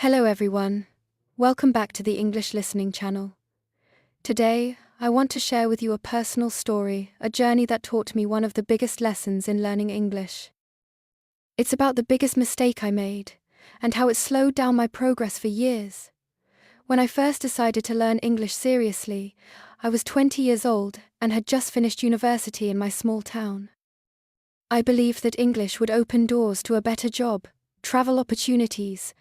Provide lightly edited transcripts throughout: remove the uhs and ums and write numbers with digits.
Hello everyone. Welcome back to the English Listening Channel. Today, I want to share with you a personal story, a journey that taught me one of the biggest lessons in learning English. It's about the biggest mistake I made, and how it slowed down my progress for years. When I first decided to learn English seriously, I was 20 years old and had just finished university in my small town. I believed that English would open doors to a better job, travel opportunities,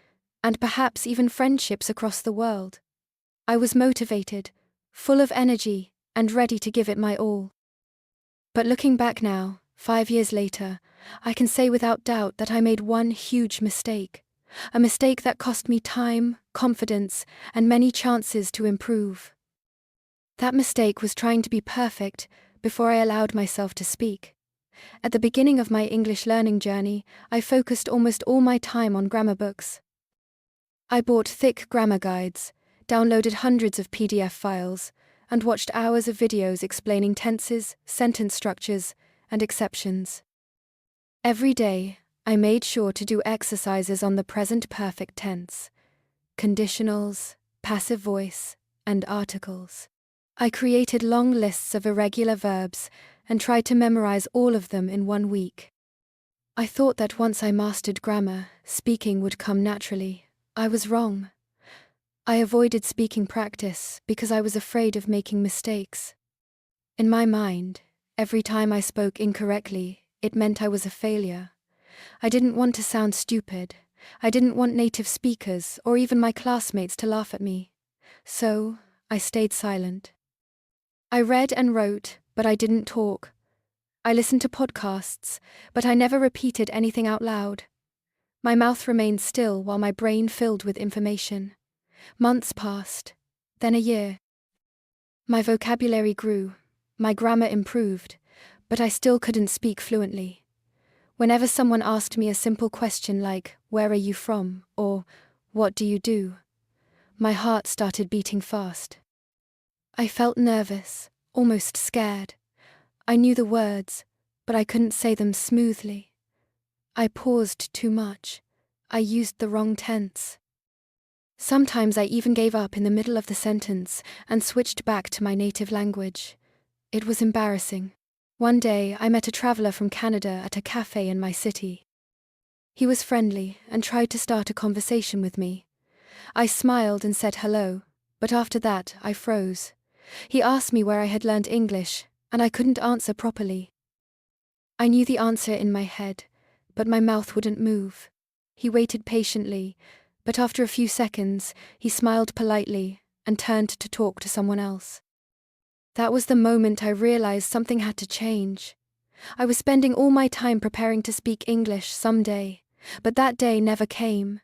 and perhaps even friendships across the world. I was motivated, full of energy, and ready to give it my all. But looking back now, 5 years later, I can say without doubt that I made one huge mistake. A mistake that cost me time, confidence, and many chances to improve. That mistake was trying to be perfect before I allowed myself to speak. At the beginning of my English learning journey, I focused almost all my time on grammar books. I bought thick grammar guides, downloaded hundreds of PDF files, and watched hours of videos explaining tenses, sentence structures, and exceptions. Every day, I made sure to do exercises on the present perfect tense, conditionals, passive voice, and articles. I created long lists of irregular verbs and tried to memorize all of them in 1 week. I thought that once I mastered grammar, speaking would come naturally. I was wrong. I avoided speaking practice because I was afraid of making mistakes. In my mind, every time I spoke incorrectly, it meant I was a failure. I didn't want to sound stupid. I didn't want native speakers or even my classmates to laugh at me. So, I stayed silent. I read and wrote, but I didn't talk. I listened to podcasts, but I never repeated anything out loud. My mouth remained still while my brain filled with information. Months passed, then a year. My vocabulary grew, my grammar improved, but I still couldn't speak fluently. Whenever someone asked me a simple question like, "Where are you from?" or "What do you do?" my heart started beating fast. I felt nervous, almost scared. I knew the words, but I couldn't say them smoothly. I paused too much. I used the wrong tense. Sometimes I even gave up in the middle of the sentence and switched back to my native language. It was embarrassing. One day, I met a traveler from Canada at a cafe in my city. He was friendly and tried to start a conversation with me. I smiled and said hello, but after that, I froze. He asked me where I had learned English, and I couldn't answer properly. I knew the answer in my head, but my mouth wouldn't move. He waited patiently, but after a few seconds, he smiled politely and turned to talk to someone else. That was the moment I realized something had to change. I was spending all my time preparing to speak English someday, but that day never came.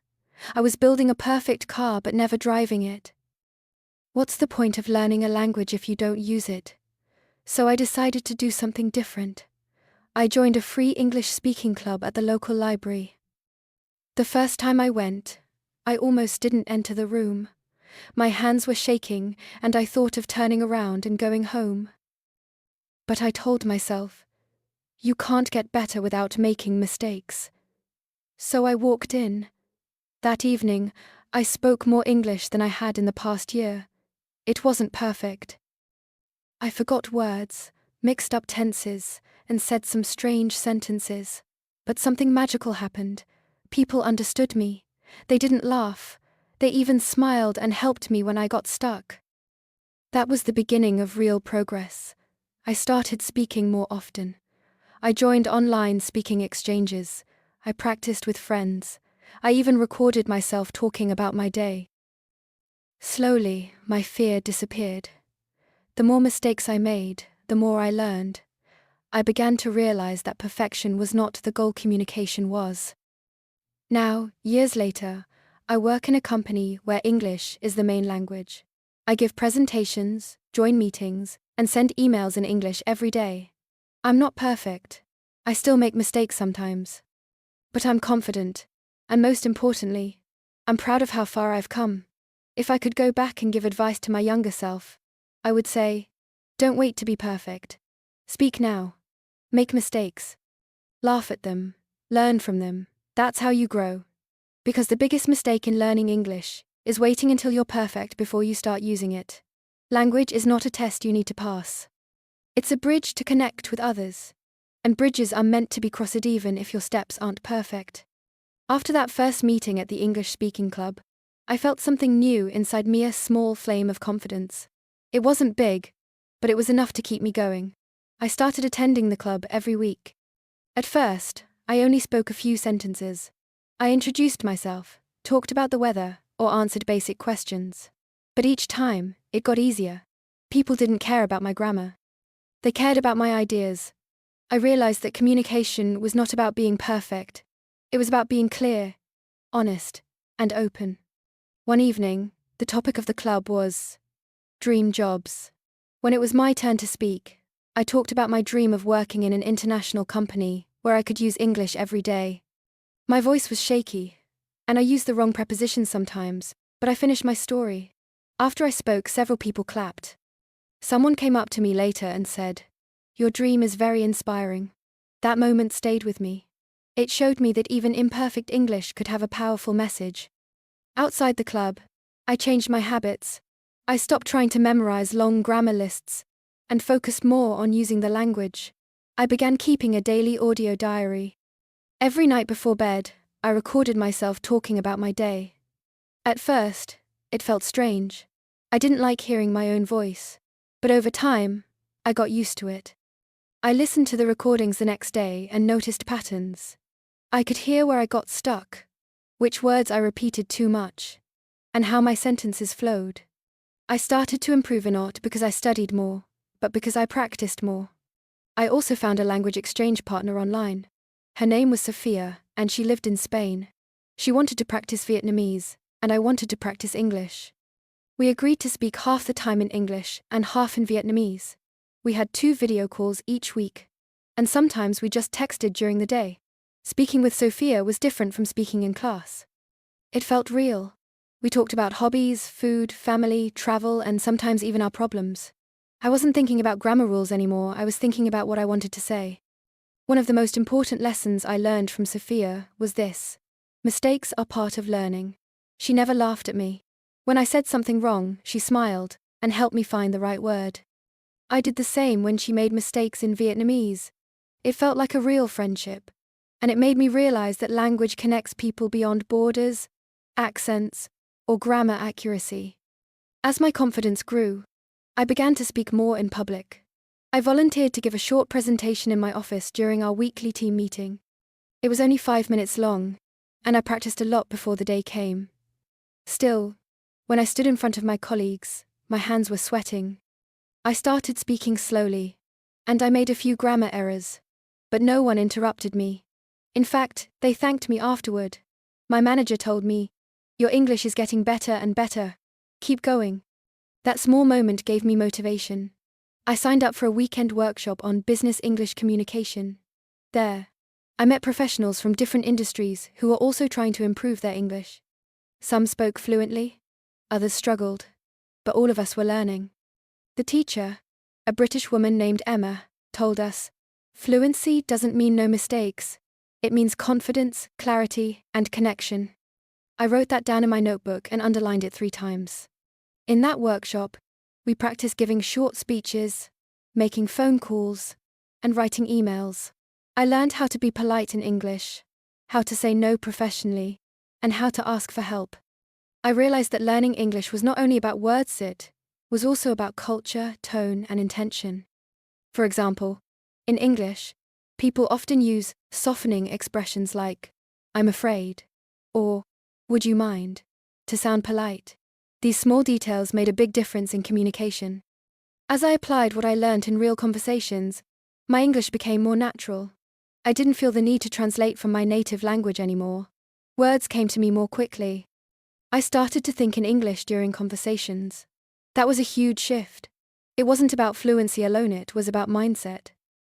I was building a perfect car but never driving it. What's the point of learning a language if you don't use it? So I decided to do something different. I joined a free English speaking club at the local library. The first time I went, I almost didn't enter the room. My hands were shaking, and I thought of turning around and going home. But I told myself, you can't get better without making mistakes. So I walked in. That evening, I spoke more English than I had in the past year. It wasn't perfect. I forgot words, mixed up tenses, and said some strange sentences. But something magical happened. People understood me. They didn't laugh. They even smiled and helped me when I got stuck. That was the beginning of real progress. I started speaking more often. I joined online speaking exchanges. I practiced with friends. I even recorded myself talking about my day. Slowly, my fear disappeared. The more mistakes I made, the more I learned. I began to realize that perfection was not the goal, communication was. Now, years later, I work in a company where English is the main language. I give presentations, join meetings, and send emails in English every day. I'm not perfect. I still make mistakes sometimes. But I'm confident, and most importantly, I'm proud of how far I've come. If I could go back and give advice to my younger self, I would say, don't wait to be perfect. Speak now. Make mistakes. Laugh at them. Learn from them. That's how you grow. Because the biggest mistake in learning English is waiting until you're perfect before you start using it. Language is not a test you need to pass. It's a bridge to connect with others. And bridges are meant to be crossed even if your steps aren't perfect. After that first meeting at the English speaking club, I felt something new inside me, a small flame of confidence. It wasn't big, but it was enough to keep me going. I started attending the club every week. At first, I only spoke a few sentences. I introduced myself, talked about the weather, or answered basic questions. But each time, it got easier. People didn't care about my grammar. They cared about my ideas. I realized that communication was not about being perfect. It was about being clear, honest, and open. One evening, the topic of the club was dream jobs. When it was my turn to speak, I talked about my dream of working in an international company where I could use English every day. My voice was shaky, and I used the wrong prepositions sometimes, but I finished my story. After I spoke, several people clapped. Someone came up to me later and said, "Your dream is very inspiring." That moment stayed with me. It showed me that even imperfect English could have a powerful message. Outside the club, I changed my habits. I stopped trying to memorize long grammar lists and focused more on using the language. I began keeping a daily audio diary. Every night before bed, I recorded myself talking about my day. At first, it felt strange. I didn't like hearing my own voice. But over time, I got used to it. I listened to the recordings the next day and noticed patterns. I could hear where I got stuck, which words I repeated too much, and how my sentences flowed. I started to improve not because I studied more, but because I practiced more. I also found a language exchange partner online. Her name was Sophia, and she lived in Spain. She wanted to practice Vietnamese, and I wanted to practice English. We agreed to speak half the time in English and half in Vietnamese. We had 2 video calls each week, and sometimes we just texted during the day. Speaking with Sophia was different from speaking in class. It felt real. We talked about hobbies, food, family, travel, and sometimes even our problems. I wasn't thinking about grammar rules anymore, I was thinking about what I wanted to say. One of the most important lessons I learned from Sophia was this: mistakes are part of learning. She never laughed at me. When I said something wrong, she smiled and helped me find the right word. I did the same when she made mistakes in Vietnamese. It felt like a real friendship, and it made me realize that language connects people beyond borders, accents, or grammar accuracy. As my confidence grew, I began to speak more in public. I volunteered to give a short presentation in my office during our weekly team meeting. It was only 5 minutes long, and I practiced a lot before the day came. Still, when I stood in front of my colleagues, my hands were sweating. I started speaking slowly, and I made a few grammar errors, but no one interrupted me. In fact, they thanked me afterward. My manager told me, "Your English is getting better and better. Keep going." That small moment gave me motivation. I signed up for a weekend workshop on business English communication. There, I met professionals from different industries who were also trying to improve their English. Some spoke fluently, others struggled, but all of us were learning. The teacher, a British woman named Emma, told us, "Fluency doesn't mean no mistakes. It means confidence, clarity, and connection." I wrote that down in my notebook and underlined it 3 times. In that workshop, we practiced giving short speeches, making phone calls, and writing emails. I learned how to be polite in English, how to say no professionally, and how to ask for help. I realized that learning English was not only about words, it was also about culture, tone, and intention. For example, in English, people often use softening expressions like, "I'm afraid," or "Would you mind?" to sound polite. These small details made a big difference in communication. As I applied what I learned in real conversations, my English became more natural. I didn't feel the need to translate from my native language anymore. Words came to me more quickly. I started to think in English during conversations. That was a huge shift. It wasn't about fluency alone, it was about mindset.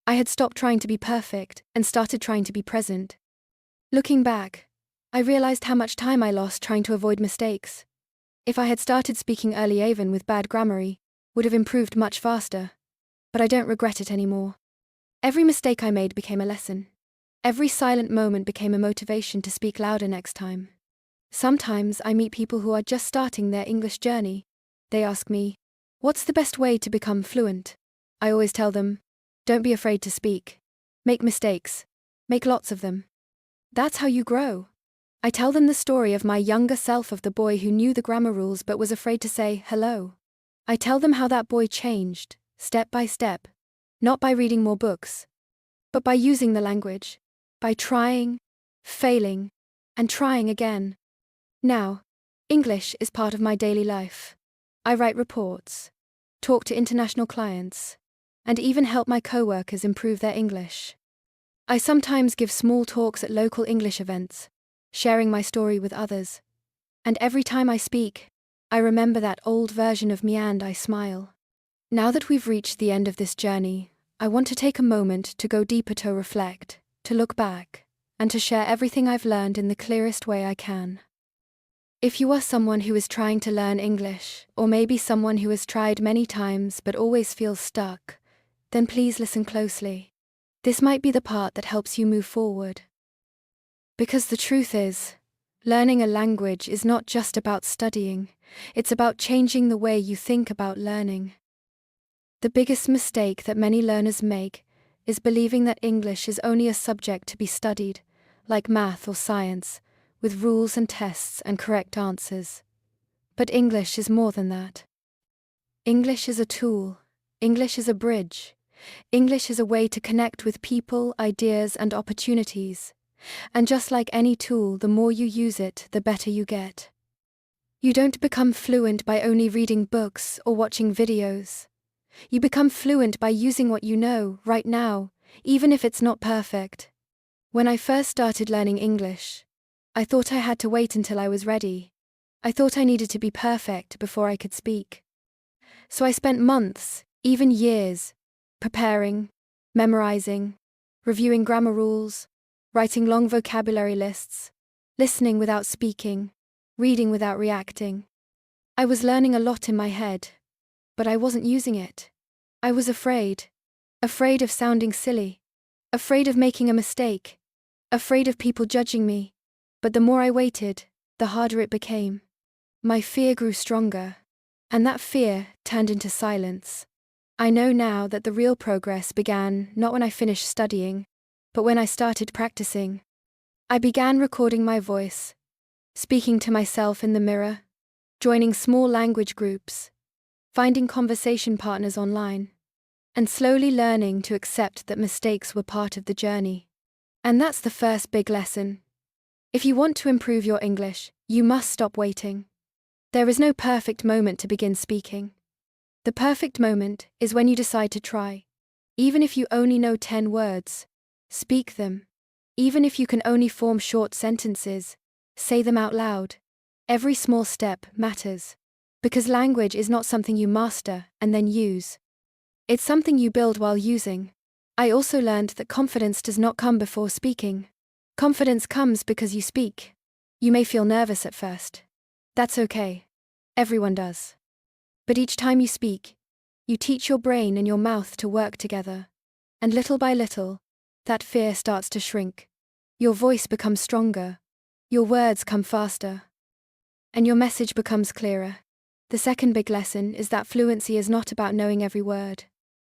I had stopped trying to be perfect and started trying to be present. Looking back, I realized how much time I lost trying to avoid mistakes. If I had started speaking early even with bad grammar, would have improved much faster. But I don't regret it anymore. Every mistake I made became a lesson. Every silent moment became a motivation to speak louder next time. Sometimes I meet people who are just starting their English journey. They ask me, "What's the best way to become fluent?" I always tell them, "Don't be afraid to speak. Make mistakes. Make lots of them. That's how you grow." I tell them the story of my younger self, of the boy who knew the grammar rules but was afraid to say hello. I tell them how that boy changed, step by step, not by reading more books, but by using the language, by trying, failing, and trying again. Now, English is part of my daily life. I write reports, talk to international clients, and even help my co-workers improve their English. I sometimes give small talks at local English events, sharing my story with others. And every time I speak, I remember that old version of me and I smile. Now that we've reached the end of this journey, I want to take a moment to go deeper, to reflect, to look back, and to share everything I've learned in the clearest way I can. If you are someone who is trying to learn English, or maybe someone who has tried many times but always feels stuck, then please listen closely. This might be the part that helps you move forward. Because the truth is, learning a language is not just about studying, it's about changing the way you think about learning. The biggest mistake that many learners make is believing that English is only a subject to be studied, like math or science, with rules and tests and correct answers. But English is more than that. English is a tool. English is a bridge. English is a way to connect with people, ideas, and opportunities. And just like any tool, the more you use it, the better you get. You don't become fluent by only reading books or watching videos. You become fluent by using what you know right now, even if it's not perfect. When I first started learning English, I thought I had to wait until I was ready. I thought I needed to be perfect before I could speak. So I spent months, even years, preparing, memorizing, reviewing grammar rules, writing long vocabulary lists, listening without speaking, reading without reacting. I was learning a lot in my head, but I wasn't using it. I was afraid of sounding silly, afraid of making a mistake, afraid of people judging me. But the more I waited, the harder it became. My fear grew stronger, and that fear turned into silence. I know now that the real progress began not when I finished studying, but when I started practicing. I began recording my voice, speaking to myself in the mirror, joining small language groups, finding conversation partners online, and slowly learning to accept that mistakes were part of the journey. And that's the first big lesson. If you want to improve your English, you must stop waiting. There is no perfect moment to begin speaking. The perfect moment is when you decide to try. Even if you only know 10 words, speak them. Even if you can only form short sentences, say them out loud. Every small step matters. Because language is not something you master and then use. It's something you build while using. I also learned that confidence does not come before speaking. Confidence comes because you speak. You may feel nervous at first. That's okay. Everyone does. But each time you speak, you teach your brain and your mouth to work together. And little by little, that fear starts to shrink. Your voice becomes stronger. Your words come faster. And your message becomes clearer. The second big lesson is that fluency is not about knowing every word.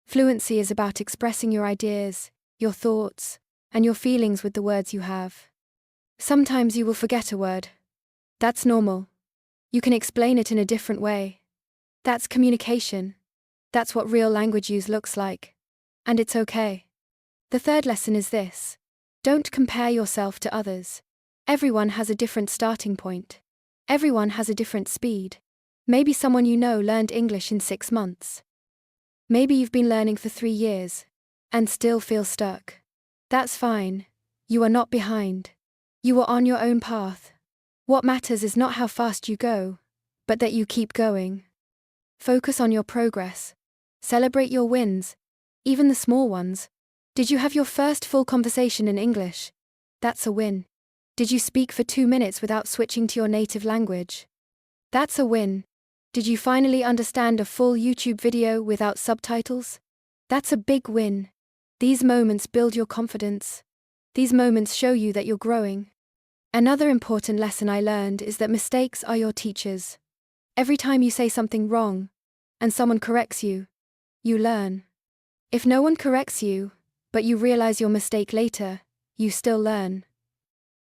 Fluency is about expressing your ideas, your thoughts, and your feelings with the words you have. Sometimes you will forget a word. That's normal. You can explain it in a different way. That's communication. That's what real language use looks like. And it's okay. The third lesson is this. Don't compare yourself to others. Everyone has a different starting point. Everyone has a different speed. Maybe someone you know learned English in 6 months. Maybe you've been learning for 3 years and still feel stuck. That's fine. You are not behind. You are on your own path. What matters is not how fast you go, but that you keep going. Focus on your progress. Celebrate your wins, even the small ones. Did you have your first full conversation in English? That's a win. Did you speak for 2 minutes without switching to your native language? That's a win. Did you finally understand a full YouTube video without subtitles? That's a big win. These moments build your confidence. These moments show you that you're growing. Another important lesson I learned is that mistakes are your teachers. Every time you say something wrong, and someone corrects you, you learn. If no one corrects you, but you realize your mistake later, you still learn.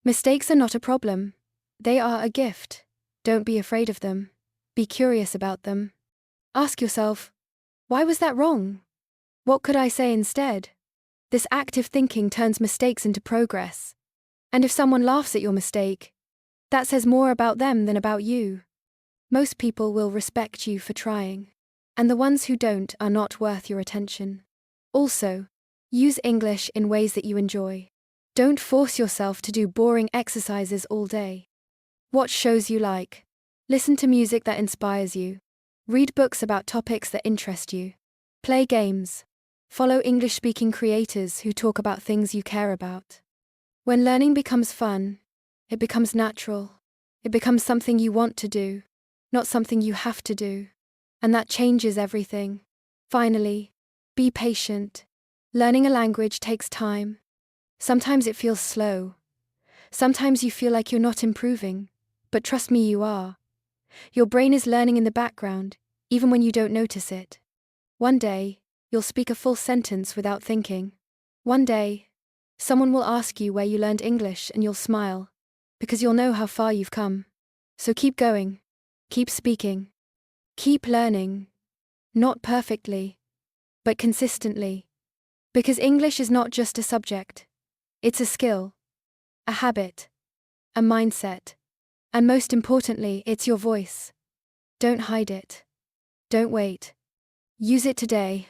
Mistakes are not a problem. They are a gift. Don't be afraid of them. Be curious about them. Ask yourself, why was that wrong? What could I say instead? This active thinking turns mistakes into progress. And if someone laughs at your mistake, that says more about them than about you. Most people will respect you for trying, and the ones who don't are not worth your attention. Also, use English in ways that you enjoy. Don't force yourself to do boring exercises all day. Watch shows you like. Listen to music that inspires you. Read books about topics that interest you. Play games. Follow English-speaking creators who talk about things you care about. When learning becomes fun, it becomes natural. It becomes something you want to do, not something you have to do. And that changes everything. Finally, be patient. Learning a language takes time. Sometimes it feels slow. Sometimes you feel like you're not improving, but trust me, you are. Your brain is learning in the background, even when you don't notice it. One day, you'll speak a full sentence without thinking. One day, someone will ask you where you learned English and you'll smile, because you'll know how far you've come. So keep going. Keep speaking. Keep learning. Not perfectly, but consistently. Because English is not just a subject. It's a skill, a habit, a mindset, and most importantly, it's your voice. Don't hide it. Don't wait. Use it today.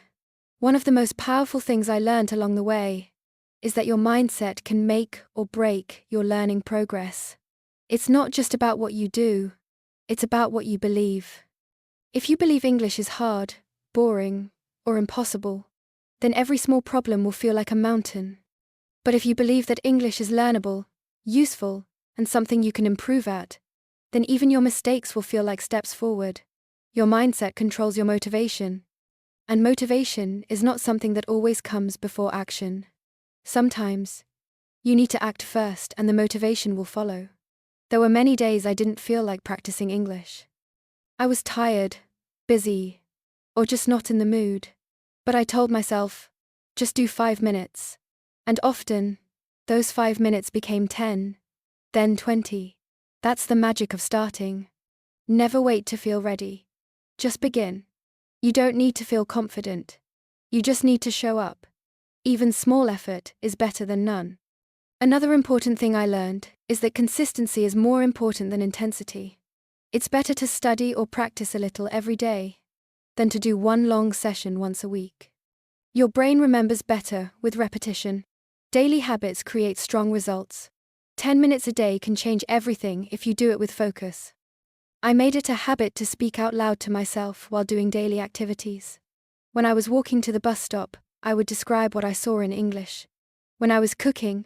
One of the most powerful things I learned along the way is that your mindset can make or break your learning progress. It's not just about what you do, it's about what you believe. If you believe English is hard, boring, or impossible, then every small problem will feel like a mountain. But if you believe that English is learnable, useful, and something you can improve at, then even your mistakes will feel like steps forward. Your mindset controls your motivation. And motivation is not something that always comes before action. Sometimes, you need to act first and the motivation will follow. There were many days I didn't feel like practicing English. I was tired, busy, or just not in the mood. But I told myself, just do 5 minutes. And often, those 5 minutes became 10, then 20. That's the magic of starting. Never wait to feel ready. Just begin. You don't need to feel confident. You just need to show up. Even small effort is better than none. Another important thing I learned is that consistency is more important than intensity. It's better to study or practice a little every day than to do one long session once a week. Your brain remembers better with repetition. Daily habits create strong results. 10 minutes a day can change everything if you do it with focus. I made it a habit to speak out loud to myself while doing daily activities. When I was walking to the bus stop, I would describe what I saw in English. When I was cooking,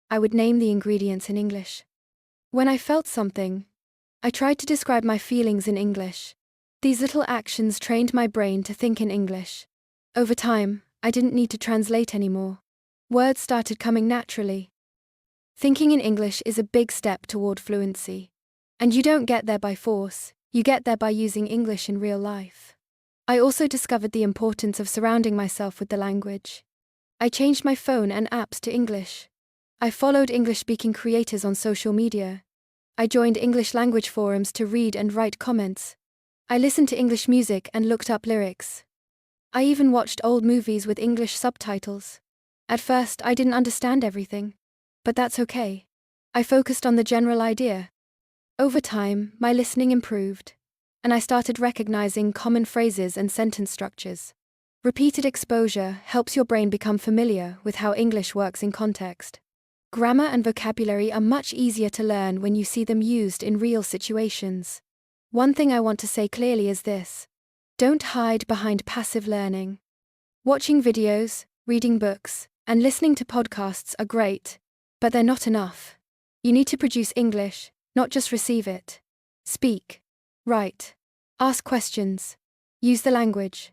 I would name the ingredients in English. When I felt something, I tried to describe my feelings in English. These little actions trained my brain to think in English. Over time, I didn't need to translate anymore. Words started coming naturally. Thinking in English is a big step toward fluency. And you don't get there by force, you get there by using English in real life. I also discovered the importance of surrounding myself with the language. I changed my phone and apps to English. I followed English-speaking creators on social media. I joined English language forums to read and write comments. I listened to English music and looked up lyrics. I even watched old movies with English subtitles. At first, I didn't understand everything. But that's okay. I focused on the general idea. Over time, my listening improved, and I started recognizing common phrases and sentence structures. Repeated exposure helps your brain become familiar with how English works in context. Grammar and vocabulary are much easier to learn when you see them used in real situations. One thing I want to say clearly is this: don't hide behind passive learning. Watching videos, reading books, and listening to podcasts are great, but they're not enough. You need to produce English, not just receive it. Speak. Write. Ask questions. Use the language.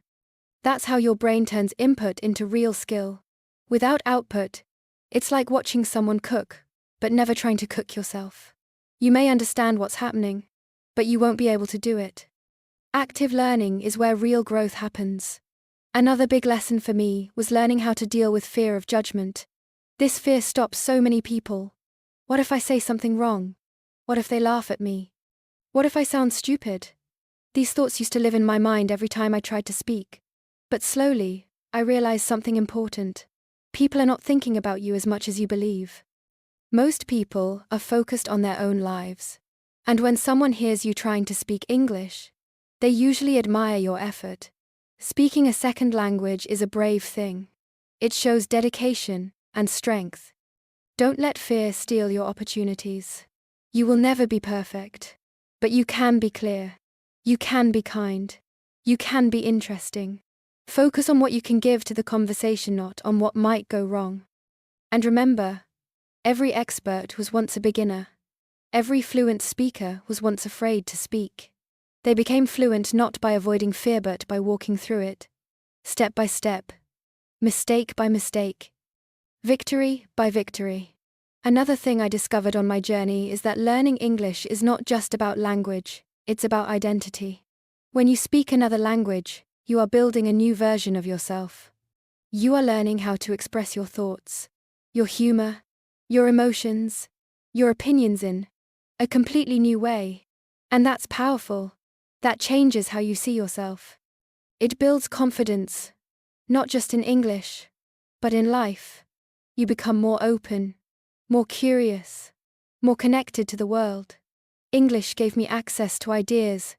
That's how your brain turns input into real skill. Without output, it's like watching someone cook. but never trying to cook yourself. You may understand what's happening, but you won't be able to do it. Active learning is where real growth happens. Another big lesson for me was learning how to deal with fear of judgment. This fear stops so many people. What if I say something wrong? What if they laugh at me? What if I sound stupid? These thoughts used to live in my mind every time I tried to speak. But slowly, I realized something important. People are not thinking about you as much as you believe. Most people are focused on their own lives. And when someone hears you trying to speak English, they usually admire your effort. Speaking a second language is a brave thing. It shows dedication and strength. Don't let fear steal your opportunities. You will never be perfect, but you can be clear. You can be kind. You can be interesting. Focus on what you can give to the conversation, not on what might go wrong. And remember, every expert was once a beginner. Every fluent speaker was once afraid to speak. They became fluent not by avoiding fear but by walking through it, step by step, mistake by mistake, victory by victory. Another thing I discovered on my journey is that learning English is not just about language, it's about identity. When you speak another language, you are building a new version of yourself. You are learning how to express your thoughts, your humor, your emotions, your opinions in a completely new way. And that's powerful. That changes how you see yourself. It builds confidence, not just in English, but in life. You become more open, more curious, more connected to the world. English gave me access to ideas